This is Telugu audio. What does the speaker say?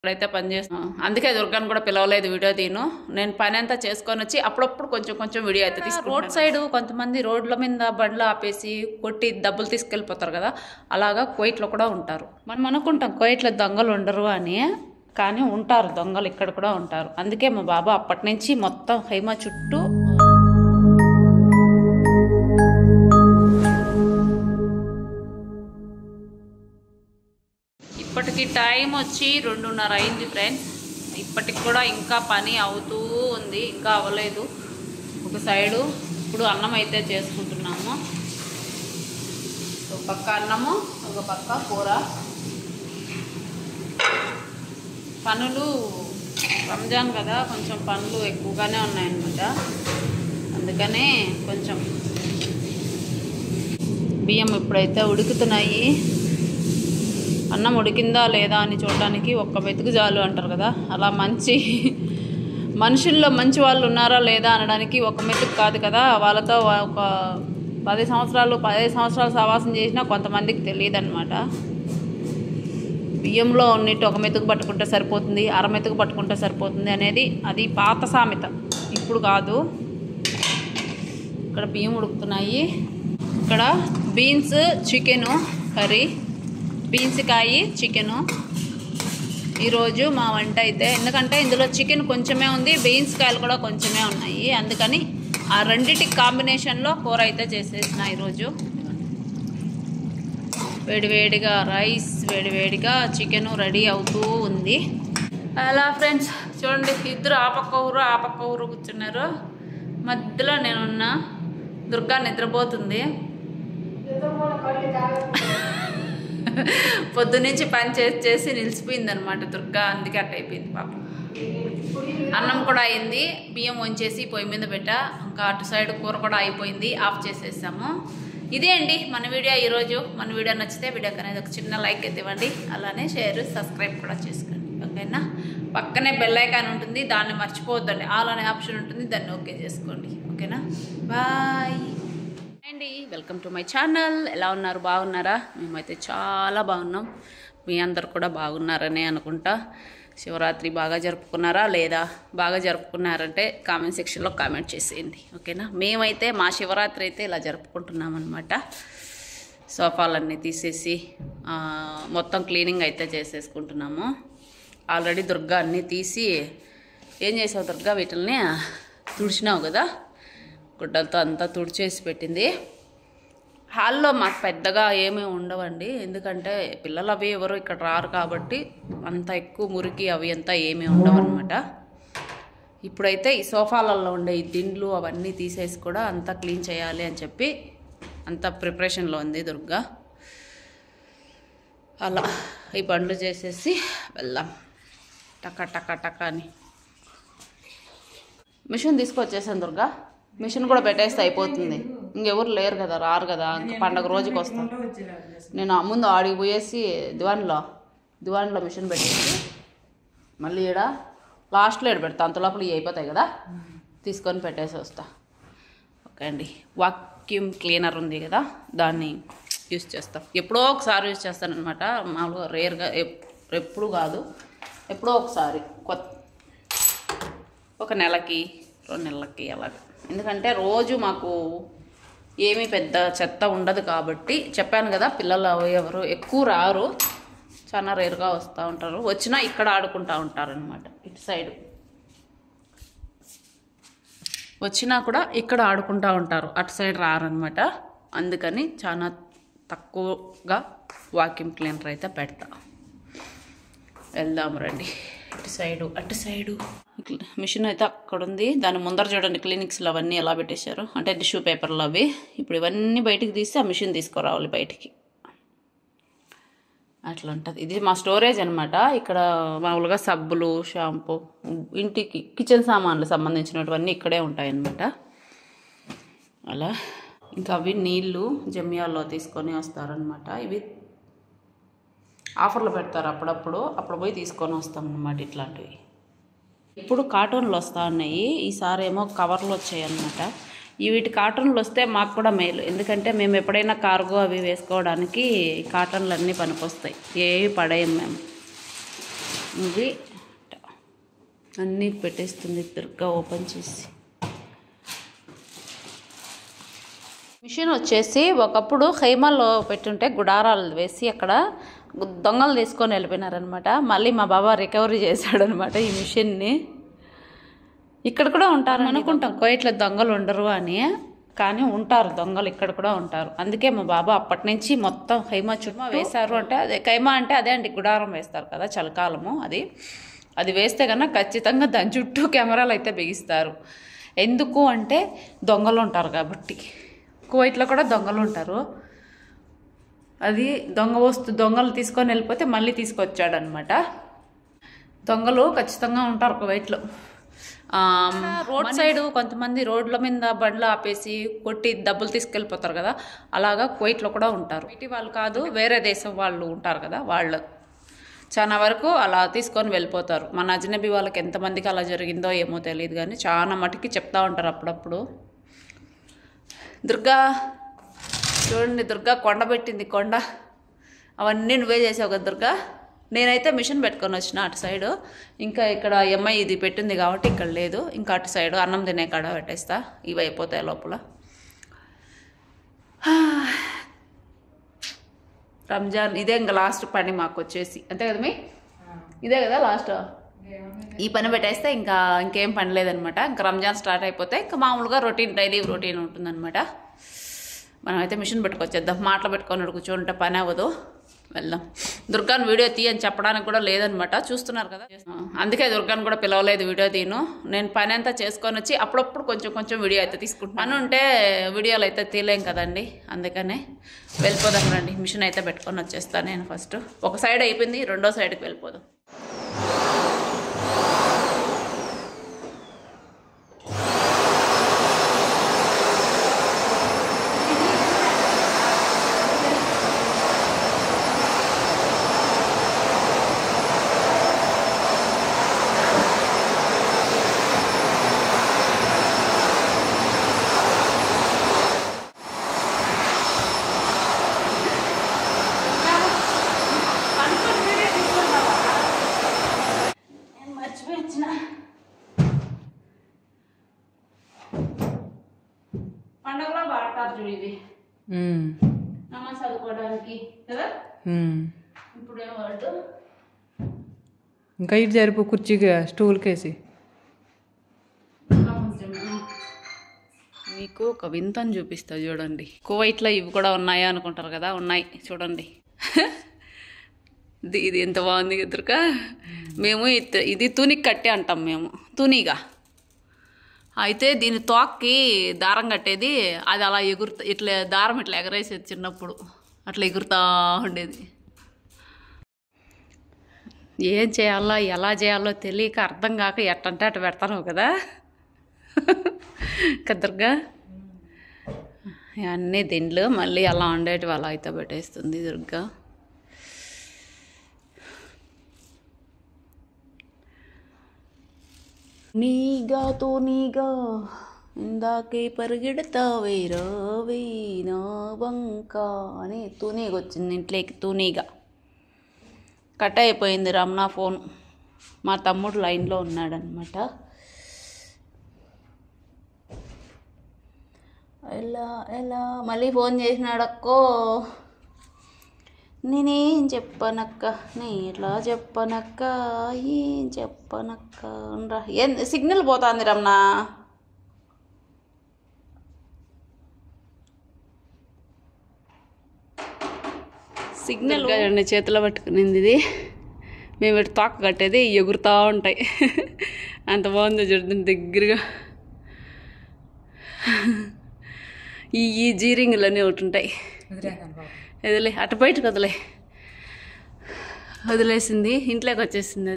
ఇక్కడైతే పని చేస్తాను, అందుకే దుర్గాని కూడా పిలవలేదు వీడియో తీను. నేను పని అంతా చేసుకొని వచ్చి అప్పుడప్పుడు కొంచెం కొంచెం వీడియో అయితే తీసుకుంటాను. రోడ్ సైడ్ కొంతమంది రోడ్ల మీద బండ్లు ఆపేసి కొట్టి డబ్బులు తీసుకెళ్ళిపోతారు కదా, అలాగా కువైట్లో కూడా ఉంటారు. మనం అనుకుంటాం కువైట్లో దొంగలు ఉండరు అని, కానీ ఉంటారు దొంగలు, ఇక్కడ కూడా ఉంటారు. అందుకే మా బాబా అప్పటి నుంచి మొత్తం హైమా చుట్టూ ఇప్పటికి టైం వచ్చి 2:30 అయింది ఫ్రెండ్స్. ఇప్పటికి కూడా ఇంకా పని అవుతూ ఉంది, ఇంకా అవ్వలేదు. ఒక సైడు ఇప్పుడు అన్నం అయితే చేసుకుంటున్నాము. ఒక పక్క అన్నము, ఒక పక్క కూర. పనులు రంజాన్ కదా, కొంచెం పనులు ఎక్కువగానే ఉన్నాయన్నమాట. అందుకనే కొంచెం బియ్యం ఇప్పుడైతే ఉడుకుతున్నాయి. అన్నం ఉడికిందా లేదా అని చూడడానికి ఒక్క మెతుకు చాలు అంటారు కదా, అలా మనుషుల్లో మంచి వాళ్ళు ఉన్నారా లేదా అనడానికి ఒక మెతుకు కాదు కదా. వాళ్ళతో ఒక 15 సంవత్సరాలు సహవాసం చేసినా కొంతమందికి తెలియదు అనమాట. బియ్యంలో ఉన్నట్టు ఒక మెతుకు పట్టుకుంటే సరిపోతుంది, అర మెతుకు పట్టుకుంటే సరిపోతుంది అనేది అది పాత సామెత, ఇప్పుడు కాదు. ఇక్కడ బియ్యం ఉడుకుతున్నాయి. ఇక్కడ బీన్స్ చికెను కర్రీ, బీన్స్ కాయి చికెను ఈరోజు మా వంట అయితే. ఎందుకంటే ఇందులో చికెన్ కొంచెమే ఉంది, బీన్స్ కాయలు కూడా కొంచెమే ఉన్నాయి, అందుకని ఆ రెండింటికి కాంబినేషన్లో కూర అయితే చేసేసిన ఈరోజు. వేడివేడిగా రైస్, వేడివేడిగా చికెను రెడీ అవుతూ ఉంది. అలా ఫ్రెండ్స్ చూడండి, ఇద్దరు ఆ పక్క ఊరు కూర్చున్నారు. మధ్యలో నేనున్నా. దుర్గా నిద్రపోతుంది. పొద్దునుంచి పని చేసి నిలిచిపోయింది అనమాట దుర్గా, అందుకే అట్ట అయిపోయింది పాపం. అన్నం కూడా అయింది, బియ్యం వంచేసి పొయ్యి మీద పెట్టా. ఇంకా అటు సైడ్ కూర కూడా అయిపోయింది, ఆఫ్ చేసేసాము. ఇదే అండి మన వీడియో ఈరోజు. మన వీడియో నచ్చితే వీడియోకి అనేది ఒక చిన్న లైక్ అయితే ఇవ్వండి, అలానే షేర్ సబ్స్క్రైబ్ కూడా చేసుకోండి, ఓకేనా. పక్కనే బెల్ ఐకాన్ ఉంటుంది, దాన్ని మర్చిపోవద్దండి. ఆల్ అనే ఆప్షన్ ఉంటుంది, దాన్ని ఓకే చేసుకోండి, ఓకేనా. బాయ్ అండి, వెల్కమ్ టు మై ఛానల్. ఎలా ఉన్నారు, బాగున్నారా? మేమైతే చాలా బాగున్నాం. మీ అందరు కూడా బాగున్నారనే అనుకుంటా. శివరాత్రి బాగా జరుపుకున్నారా లేదా? బాగా జరుపుకున్నారంటే కామెంట్ సెక్షన్లో కామెంట్ చేసేయండి, ఓకేనా. మేమైతే మా శివరాత్రి అయితే ఇలా జరుపుకుంటున్నాం అనమాట. సోఫాలన్నీ తీసేసి మొత్తం క్లీనింగ్ అయితే చేసేసుకుంటున్నాము. ఆల్రెడీ దుర్గా అన్నీ తీసి, ఏం చేసావు దుర్గా, వీటిల్ని తుడిచినావు కదా, గుడ్డలతో అంతా తుడిచేసి పెట్టింది. హాల్లో మాకు పెద్దగా ఏమీ ఉండవండి, ఎందుకంటే పిల్లలు అవి ఎవరు ఇక్కడ రారు కాబట్టి అంత ఎక్కువ మురికి అవి అంతా ఏమీ ఉండవు అనమాట. ఇప్పుడైతే ఈ సోఫాలలో ఉండే ఈ దిండ్లు అవన్నీ తీసేసి కూడా అంతా క్లీన్ చేయాలి అని చెప్పి అంత ప్రిపరేషన్లో ఉంది దుర్గా. అలా ఈ పనులు చేసేసి వెళ్దాం టకా టకా టకా అని. మిషన్ తీసుకొచ్చేసాను దుర్గా, మిషన్ కూడా పెట్టేస్తే అయిపోతుంది. ఇంకెవరు లేరు కదా, రారు కదా, ఇంకా పండగ రోజుకి వస్తాం. నేను ముందు ఆడికి పోయేసి దివాన్లో మిషన్ పెట్టేసి మళ్ళీ ఈడ లాస్ట్లో ఈడ పెడతా, అంత లోపల ఇవి అయిపోతాయి కదా, తీసుకొని పెట్టేసి వస్తా. ఓకే అండి. వాక్యూమ్ క్లీనర్ ఉంది కదా, దాన్ని యూస్ చేస్తాం. ఎప్పుడో ఒకసారి యూస్ చేస్తాను అనమాట, మామూలుగా రేర్గా, ఎప్పుడు కాదు, ఎప్పుడో ఒకసారి, ఒక నెలకి 2 నెలలకి అలాగ. ఎందుకంటే రోజు మాకు ఏమీ పెద్ద చెత్త ఉండదు కాబట్టి. చెప్పాను కదా, పిల్లలు ఎవరు ఎక్కువ రారు, చాలా రేరుగా వస్తూ ఉంటారు. వచ్చినా ఇక్కడ ఆడుకుంటూ ఉంటారనమాట. ఇటు సైడు వచ్చినా కూడా ఇక్కడ ఆడుకుంటూ ఉంటారు, అటు సైడ్ రారనమాట. అందుకని చాలా తక్కువగా వాక్యూమ్ క్లీనర్ అయితే పెడతా. వెళ్దాం రండి. అటు సైడు మిషన్ అయితే అక్కడ ఉంది. దాని ముందర చూడండి క్లినిక్స్లో అవన్నీ ఎలా పెట్టేశారు, అంటే టిష్యూ పేపర్లు అవి. ఇప్పుడు ఇవన్నీ బయటికి తీసి ఆ మిషన్ తీసుకురావాలి బయటికి, అట్లా ఉంటుంది. ఇది మా స్టోరేజ్ అనమాట. ఇక్కడ మామూలుగా సబ్బులు, షాంపూ, ఇంటికి కిచెన్ సామాన్లు సంబంధించినటువన్నీ ఇక్కడే ఉంటాయి అన్నమాట. అలా ఇంకా అవి నీళ్ళు జమియాల్లో తీసుకొని వస్తారనమాట. ఇవి ఆఫర్లు పెడతారు అప్పుడు పోయి తీసుకొని వస్తాం అన్నమాట. ఇట్లాంటివి ఇప్పుడు కార్టూన్లు వస్తూ ఉన్నాయి, ఈసారి ఏమో కవర్లు వచ్చాయి అన్నమాట. వీటి కాటన్లు వస్తే మాకు కూడా మేలు, ఎందుకంటే మేము ఎప్పుడైనా కార్గో అవి వేసుకోవడానికి కాటన్లు అన్నీ పనికొస్తాయి, ఏవి పడేయం మేము. ఇది అన్నీ పెట్టేస్తుంది దుర్గా ఓపెన్ చేసి. మిషన్ వచ్చేసి ఒకప్పుడు ఖైమాలో పెట్టుంటే గుడారాలు వేసి అక్కడ దొంగలు తీసుకొని వెళ్ళిపోయినారనమాట. మళ్ళీ మా బాబా రికవరీ చేశాడనమాట ఈ మిషన్ని. ఇక్కడ కూడా ఉంటారు అనుకుంటాం కోయిట్లో దొంగలు ఉండరు అని, కానీ ఉంటారు దొంగలు, ఇక్కడ కూడా ఉంటారు. అందుకే మా బాబా అప్పటి నుంచి మొత్తం ఖైమా చుట్టూ వేశారు. అంటే అదే ఖైమా అంటే అదే అండి, గుడారం వేస్తారు కదా చలికాలము. అది వేస్తే కన్నా ఖచ్చితంగా దాని చుట్టూ కెమెరాలు అయితే బిగిస్తారు. ఎందుకు అంటే దొంగలు ఉంటారు కాబట్టి. కువైట్లో కూడా దొంగలు ఉంటారు. అది దొంగలు తీసుకొని వెళ్ళిపోతే మళ్ళీ తీసుకొచ్చాడనమాట. దొంగలు ఖచ్చితంగా ఉంటారు కువైట్లో. రోడ్ సైడ్ కొంతమంది రోడ్ల మీద బండ్లు ఆపేసి కొట్టి డబ్బులు తీసుకెళ్ళిపోతారు కదా, అలాగా కువైట్లో కూడా ఉంటారు. ఇటు వాళ్ళు కాదు, వేరే దేశం వాళ్ళు ఉంటారు కదా, వాళ్ళు చాలా వరకు అలా తీసుకొని వెళ్ళిపోతారు. మన అజనబీ వాళ్ళకి ఎంతమందికి అలా జరిగిందో ఏమో తెలియదు, కానీ చాలా మటుకి చెప్తా ఉంటారు అప్పుడప్పుడు. దుర్గా చూడండి, దుర్గా కొండ పెట్టింది. కొండ అవన్నీ నువ్వే చేసావు కదా దుర్గా. నేనైతే మిషన్ పెట్టుకొని వచ్చిన అటు సైడు. ఇంకా ఇక్కడ అమ్మాయి ఇది పెట్టింది కాబట్టి ఇక్కడ లేదు. ఇంకా అటు సైడు అన్నం తినే కాడ పెట్టేస్తా, ఇవి అయిపోతాయి లోపల. రంజాన్ ఇదే ఇంకా లాస్ట్ పని మాకు వచ్చేసి, అంతే కదా మీ? ఇదే కదా లాస్ట్. ఈ పని పెట్టేస్తే ఇంకేం పని లేదనమాట. ఇంకా రంజాన్ స్టార్ట్ అయిపోతే ఇంకా మామూలుగా డైలీ రొటీన్ ఉంటుందన్నమాట. మనమైతే మిషన్ పెట్టుకొచ్చేద్దాం. మాటలు పెట్టుకొని కూర్చుంటే పని అవ్వదు. వెళ్దాం. దుర్గాని వీడియో తీయని చెప్పడానికి కూడా లేదనమాట, చూస్తున్నారు కదా. అందుకే దుర్గాని కూడా పిలవలేదు వీడియో తీను. నేను పని అంతా చేసుకొని వచ్చి అప్పుడప్పుడు కొంచెం వీడియో అయితే తీసుకుంటాను. పని ఉంటే వీడియోలు అయితే తీయలేం కదండి, అందుకనే వెళ్ళిపోదాం రండి. మిషన్ అయితే పెట్టుకొని వచ్చేస్తాను నేను. ఫస్ట్ ఒక సైడ్ అయిపోయింది, రెండో సైడ్కి వెళ్ళిపోదాం. పండుగలో వాడతారు చూడు ఇవి, నమాజ్ చదువుకోవడానికి కదా. ఇప్పుడు ఏం వాడు ఇంకా ఇటు జరిపో కుర్చీకి స్టూల్ కేసి. మీకు ఒక వింతను చూపిస్తా చూడండి. కువైట్లో ఇవి కూడా ఉన్నాయా అనుకుంటారు కదా, ఉన్నాయి చూడండి. ఇది ఎంత బాగుంది ఎదురుగా. మేము ఇది తునికి కట్టే అంటాం మేము, తునిగా. అయితే దీని తోక్కి దారం కట్టేది, అది అలా ఇట్లా దారం ఇట్లా ఎగరేసేది. చిన్నప్పుడు అట్లా ఎగురుతూ ఉండేది. ఏం చేయాలో ఎలా చేయాలో తెలియక అర్థం కాక ఎట్టంటే అటు పెడతాను కదా కదర్గా. అన్నీ దిండ్లు మళ్ళీ అలా ఉండేటివి అలా అయితే పెట్టేస్తుంది దుర్గా. నీగా ఇందాకే పరిగెడతావే రావే నా వంక అని తూనీగా వచ్చింది ఇంట్లోకి. తూనీగా కట్ అయిపోయింది రమణ ఫోన్. మా తమ్ముడు లైన్లో ఉన్నాడనమాట. ఎలా మళ్ళీ ఫోన్ చేసినాడక్కో. నేనేం చెప్పనక్క, నీ ఎట్లా చెప్పనక్క, ఏం చెప్పనక్క. ఏం సిగ్నల్ పోతుంది రమణ. సిగ్నల్ చేతిలో పట్టుకునింది ఇది. మేము ఇటు తోక కట్టేది ఎగురుతూ ఉంటాయి. అంత బాగుంది చూడండి దగ్గరగా. ఈ జీరింగులన్నీ ఒకటి ఉంటాయి. వదిలే అటు బయటకు వదిలేసింది, ఇంట్లోకి వచ్చేసింది.